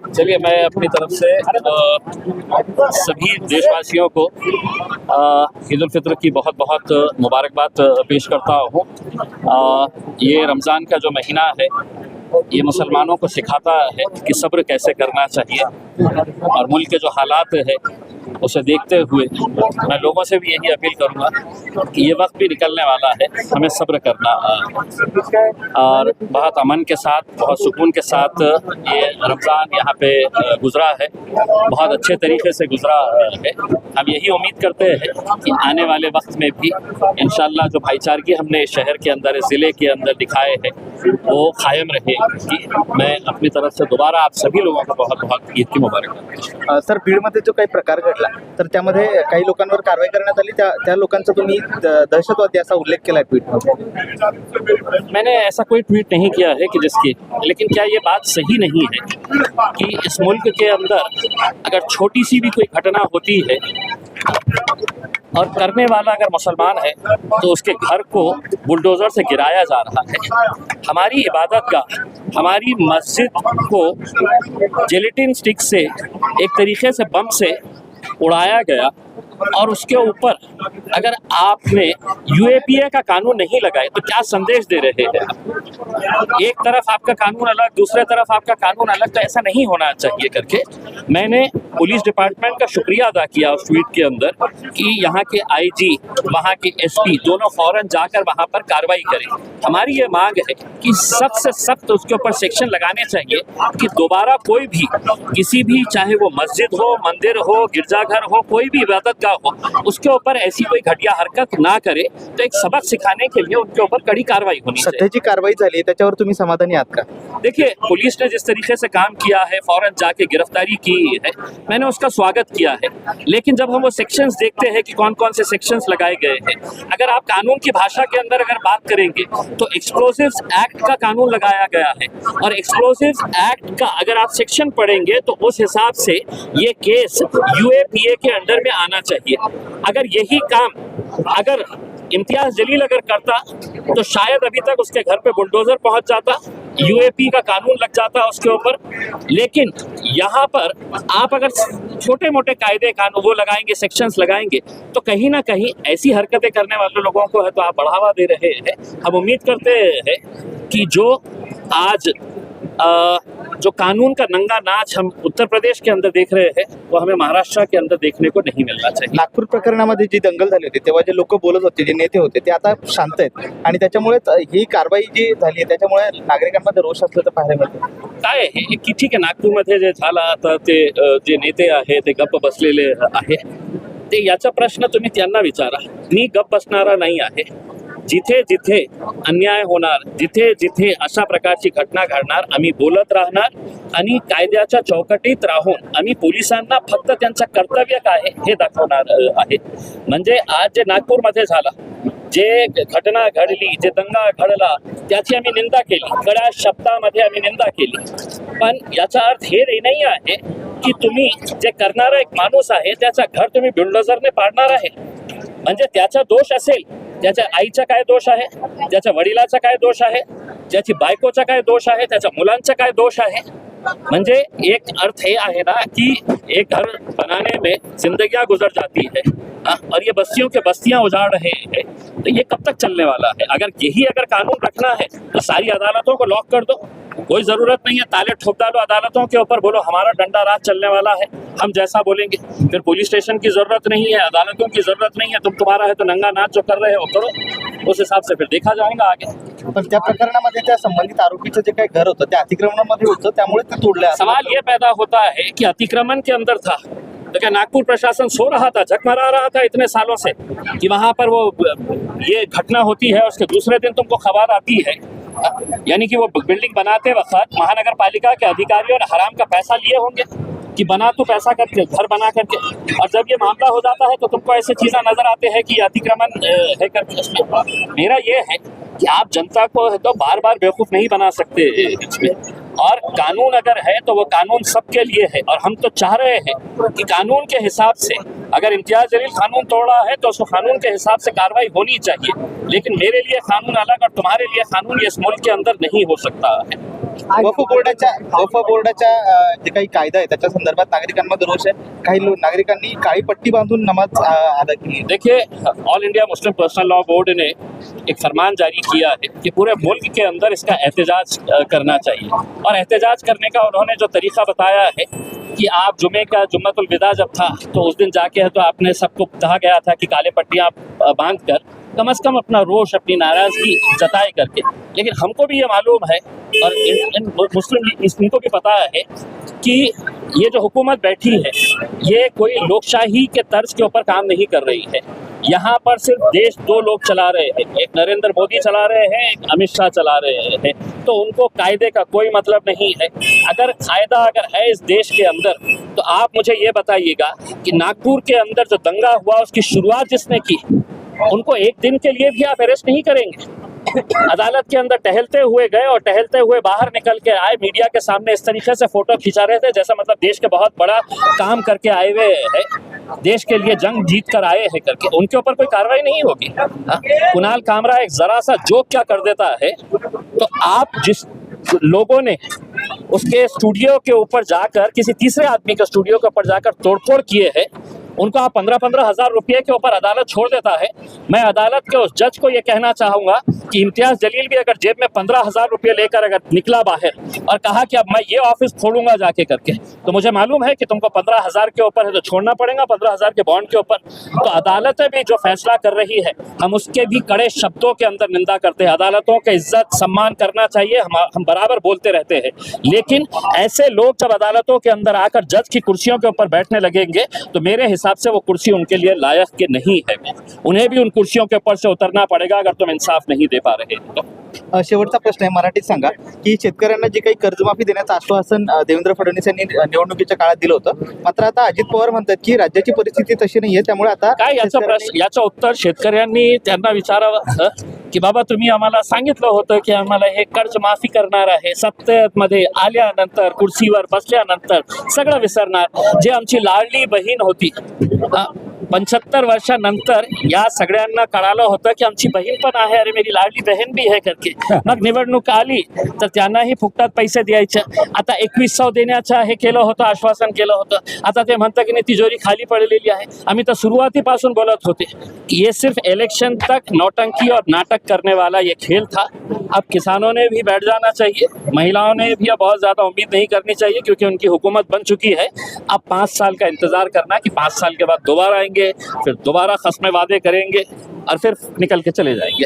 चलिए, मैं अपनी तरफ से सभी देशवासियों को ईद उल फित्र की बहुत बहुत मुबारकबाद पेश करता हूँ। ये रमज़ान का जो महीना है, ये मुसलमानों को सिखाता है कि सब्र कैसे करना चाहिए, और मुल्क के जो हालात है उसे देखते हुए मैं लोगों से भी यही अपील करूँगा कि ये वक्त भी निकलने वाला है, हमें सब्र करना और बहुत अमन के साथ, बहुत सुकून के साथ ये रमज़ान यहाँ पे गुज़रा है, बहुत अच्छे तरीके से गुज़रा है। हम यही उम्मीद करते हैं कि आने वाले वक्त में भी इंशाअल्लाह जो भाईचारगी हमने शहर के अंदर, ज़िले के अंदर दिखाए हैं, वो कायम रहेगी। मैं अपनी तरफ से दोबारा आप सभी लोगों को बहुत बहुत ईद की मुबारकबाद। सर, बीडमध्ये जो काही प्रकार घडला तर त्यामध्ये काही लोकांवर कारवाई करण्यात आली, त्या लोकांचा तुम्ही दहशतवादी असा उल्लेख केलाय ट्विटमध्ये। मैंने ऐसा कोई ट्वीट नहीं किया है कि जिसकी, लेकिन क्या ये बात सही नहीं है कि इस मुल्क के अंदर अगर छोटी सी भी कोई घटना होती है और करने वाला अगर मुसलमान है तो उसके घर को बुलडोज़र से गिराया जा रहा है। हमारी इबादत का, हमारी मस्जिद को जेलेटिन स्टिक से एक तरीके से बम से उड़ाया गया, और उसके ऊपर अगर आपने यूएपीए का कानून नहीं लगाए तो क्या संदेश दे रहे हैं आप? एक तरफ आपका कानून अलग, दूसरे तरफ आपका कानून अलग, तो ऐसा नहीं होना चाहिए करके मैंने पुलिस डिपार्टमेंट का शुक्रिया अदा किया उस ट्वीट के अंदर कि यहाँ के आईजी, वहाँ के एसपी दोनों फौरन जाकर वहाँ पर कार्रवाई करें। हमारी ये मांग है कि सख्त से सख्त उसके ऊपर सेक्शन लगाने चाहिए कि दोबारा कोई भी किसी भी, चाहे वो मस्जिद हो, मंदिर हो, गिरजाघर हो, कोई भी इबादत हो, उसके ऊपर ऐसी कोई घटिया हरकत ना करे। तो एक सबक सिखाने के लिए उनके ऊपर कड़ी कार्रवाई होनी चाहिए। सध्याची कारवाई झाली, त्याच्यावर तुम्ही समाधानी आहात का? देखिए, पुलिस ने जिस तरीके से काम किया है, फौरन जाके गिरफ्तारी की है, मैंने उसका स्वागत किया है। लेकिन जब हम वो सेक्शंस देखते हैं कि कौन कौन से सेक्शंस लगाए गए हैं, अगर आप कानून की भाषा के अंदर अगर बात करेंगे तो एक्सप्लोसिव्स एक्ट का कानून लगाया गया है, और एक्सप्लोसिव्स एक्ट का अगर आप सेक्शन पढ़ेंगे तो उस हिसाब से ये केस यूएपीए के अंडर में आना चाहिए। अगर यही काम अगर इम्तियाज जलील अगर करता तो शायद अभी तक उसके घर पे बुलडोजर पहुंच जाता, यूएपी का कानून लग जाता उसके ऊपर। लेकिन यहाँ पर आप अगर छोटे मोटे कायदे कानून वो लगाएंगे, सेक्शंस लगाएंगे, तो कहीं ना कहीं ऐसी हरकतें करने वाले लोगों को है तो आप बढ़ावा दे रहे हैं। हम उम्मीद करते हैं कि जो आज जो कानून का नंगा नाच हम उत्तर प्रदेश के अंदर देख रहे हैं, वो हमें महाराष्ट्र के अंदर देखने को नहीं मिलना चाहिए। नागपूर प्रकरणामध्ये जी दंगल झाली होती तेव्हा जे लोक बोलत होते, जे नेते होते, ते आता शांत आहेत, आणि त्याच्यामुळेच ही कारवाई जी झाली त्याच्यामुळे नागरिकांमध्ये रोष असल्याचं पाहायला मिळतं। काय आहे की ठीक आहे, नागपूरमध्ये जे झालं आता ते जे नेते आहे ते गप्प बसलेले आहे, ते याचा प्रश्न तुम्ही त्यांना विचारा। मी गप्प बसणारा नाही आहे। जिथे जिथे अन्याय होणार, जिथे जिथे अशा प्रकारची घटना घडणार, आम्ही बोलत राहणार आणि कायद्याच्या चौकटीत राहून आम्ही पोलिसांना फक्त त्यांचं कर्तव्य काय आहे हे दाखवणार आहे। म्हणजे आज जे नागपूरमध्ये झालं, जे घटना घडली, जे दंगा घडला, त्याची आम्ही निंदा केली, कड्या शब्दामध्ये आम्ही निंदा केली। पण याचा अर्थ हे नाही आहे की तुम्ही जे करणारा एक माणूस आहे त्याचा घर तुम्ही बुलडोझरने पाडणार आहे। म्हणजे त्याचा दोष असेल, त्याच्या आईचा काय दोष आहे, त्याच्या वडिलाचा काय दोष आहे, त्याची बायकोचा काय दोष आहे, त्याच्या मुलांचा काय दोष आहे। म्हणजे एक अर्थ ये आहे ना कि एक घर बनाने में जिंदगियां गुजर जाती है, और ये बस्तियों के बस्तियां उजाड़ रहे हैं, तो ये कब तक चलने वाला है? अगर यही अगर कानून रखना है तो सारी अदालतों को लॉक कर दो, कोई जरूरत नहीं है ताले ठोक डालो अदालतों के ऊपर, बोलो हमारा डंडा राज चलने वाला है, हम जैसा बोलेंगे। फिर पुलिस स्टेशन की जरूरत नहीं है, अदालतों की जरूरत नहीं है, तुम तुम्हारा है तो नंगा नाच जो कर रहे हो करो, उस हिसाब से फिर देखा जाएगा आगे। पण त्या प्रकरणामध्ये त्या संबंधित आरोपीचं जे काही घर होतं ते अतिक्रमणामध्ये होतं, त्यामुळे ते तोडलं। सवाल ये पैदा होता है कि अतिक्रमण के अंदर था तो क्या नागपुर प्रशासन सो रहा था, झकमरा रहा था इतने सालों से कि वहां पर वो ये घटना होती है, उसके दूसरे दिन तुमको खबर आती है? यानी कि वो बिल्डिंग बनाते वक्त महानगर पालिका के अधिकारियों ने हराम का पैसा लिए होंगे कि बना तो पैसा करके, घर बना करके, और जब ये मामला हो जाता है तो तुमको ऐसे चीज़ें नजर आते हैं कि अतिक्रमण है करके। इसमें मेरा ये है कि आप जनता को है तो बार बार बेवकूफ़ नहीं बना सकते इसमें, और कानून अगर है तो वो कानून सबके लिए है, और हम तो चाह रहे हैं कि कानून के हिसाब से अगर इम्तियाज जलील कानून तोड़ा है तो उसको कानून के हिसाब से कार्रवाई होनी चाहिए, लेकिन मेरे लिए कानून अलग और तुम्हारे लिए कानून इस मुल्क के अंदर नहीं हो सकता है। वक्फ बोर्डाच्या जे काही कायदा आहे त्याच्या संदर्भात नागरिकांमध्ये रोष आहे. काही नागरिकांनी काळी पट्टी बांधून नमाज अदा की. देखिए, all India Muslim personal law board ने एक फरमान जारी किया है कि पूरे मुल्क के अंदर इसका एहतजाज करना चाहिए, और एहतजाज करने का उन्होंने जो तरीका बताया है कि आप जुमे का जुम्मतुल विदा जब था तो उस दिन जाके तो आपने सबको कहा गया था कि काले पट्टियाँ बांध कर कम से कम अपना रोष, अपनी नाराजगी जताए करके। लेकिन हमको भी ये मालूम है और इन मुस्लिम इनको भी पता है कि ये जो हुकूमत बैठी है ये कोई लोकशाही के तर्ज के ऊपर काम नहीं कर रही है। यहाँ पर सिर्फ देश दो लोग चला रहे हैं, एक नरेंद्र मोदी चला रहे हैं, एक अमित शाह चला रहे हैं, तो उनको कायदे का कोई मतलब नहीं है। अगर कायदा अगर है इस देश के अंदर तो आप मुझे ये बताइएगा कि नागपुर के अंदर जो दंगा हुआ उसकी शुरुआत जिसने की उनको एक दिन के लिए भी आप अरेस्ट नहीं करेंगे। अदालत के अंदर टहलते हुए गए और टहलते हुए बाहर निकल के आए, मीडिया के सामने इस तरीके से फोटो खिंचा रहे थे जैसा मतलब देश के बहुत बड़ा काम करके आए हुए हैं, देश के लिए जंग जीत कर आए हैं करके। उनके ऊपर कोई कार्रवाई नहीं होगी। कुणाल कामरा एक जरा सा जोक क्या कर देता है तो आप जिस लोगों ने उसके स्टूडियो के ऊपर जाकर किसी तीसरे आदमी के स्टूडियो के ऊपर जाकर तोड़फोड़ किए हैं उनको आप 15-15 हजार रुपये के ऊपर अदालत छोड़ देता है। मैं अदालत के उस जज को ये कहना चाहूंगा कि इम्तियाज जलील भी अगर जेब में 15,000 रुपये लेकर अगर निकला बाहर और कहा कि अब मैं ये ऑफिस खोलूंगा जाके करके, तो मुझे मालूम है कि तुमको 15,000 के ऊपर है तो छोड़ना पड़ेगा, 15,000 के बॉन्ड के ऊपर। तो अदालतें भी जो फैसला कर रही है हम उसके भी कड़े शब्दों के अंदर निंदा करते हैं। अदालतों का इज्जत सम्मान करना चाहिए, हम बराबर बोलते रहते हैं, लेकिन ऐसे लोग जब अदालतों के अंदर आकर जज की कुर्सियों के ऊपर बैठने लगेंगे तो मेरे हिसाब से वो कुर्सी उनके लिए लायक के नहीं है। उन्हें भी उन कुर्सियों के ऊपर से उतरना पड़ेगा अगर तुम इंसाफ नहीं दे पा रहे तो। शेवटचा प्रश्न आहे, मराठीत सांगा की शेतकऱ्यांना जे काही कर्जमाफी देण्याचं आश्वासन देवेंद्र फडणवीस यांनी निवडणुकीच्या काळात दिलं होतं, मात्र आता अजित पवार म्हणतात की राज्याची परिस्थिती तशी नाहीये, त्यामुळे आता काय याचं उत्तर शेतकऱ्यांनी त्यांना विचारावं की बाबा तुम्ही आम्हाला सांगितलं होतं की आम्हाला हे कर्ज माफी करणार आहे, सत्तेमध्ये आल्यानंतर कुर्सीवर बसल्यानंतर सगळं विसरणार। जे आमची लाडली बहीण होती 75 वर्षानंतर या सगळ्यांना कळालं होतं की आमची बहीण पण आहे, अरे मेरी लाडली बहीण भी है करके। मग निवडणूक आली तर त्यांनाही फुकटात पैसे द्यायचे। आता 2100 देण्याचं हे केलं होतं, आश्वासन केलं होतं, आता ते म्हणतात की नाही तिजोरी खाली पडलेली आहे। आम्ही तर सुरुवातीपासून बोलत होते कि ये सिर्फ इलेक्शन तक नौटंकी और नाटक करने वाला ये खेल था। अब किसानों ने भी बैठ जाना चाहिए, महिलाओं ने भी अब बहुत ज़्यादा उम्मीद नहीं करनी चाहिए क्योंकि उनकी हुकूमत बन चुकी है। अब 5 साल का इंतज़ार करना कि 5 साल के बाद दोबारा आएंगे, फिर दोबारा खस्म वादे करेंगे और फिर निकल के चले जाएंगे।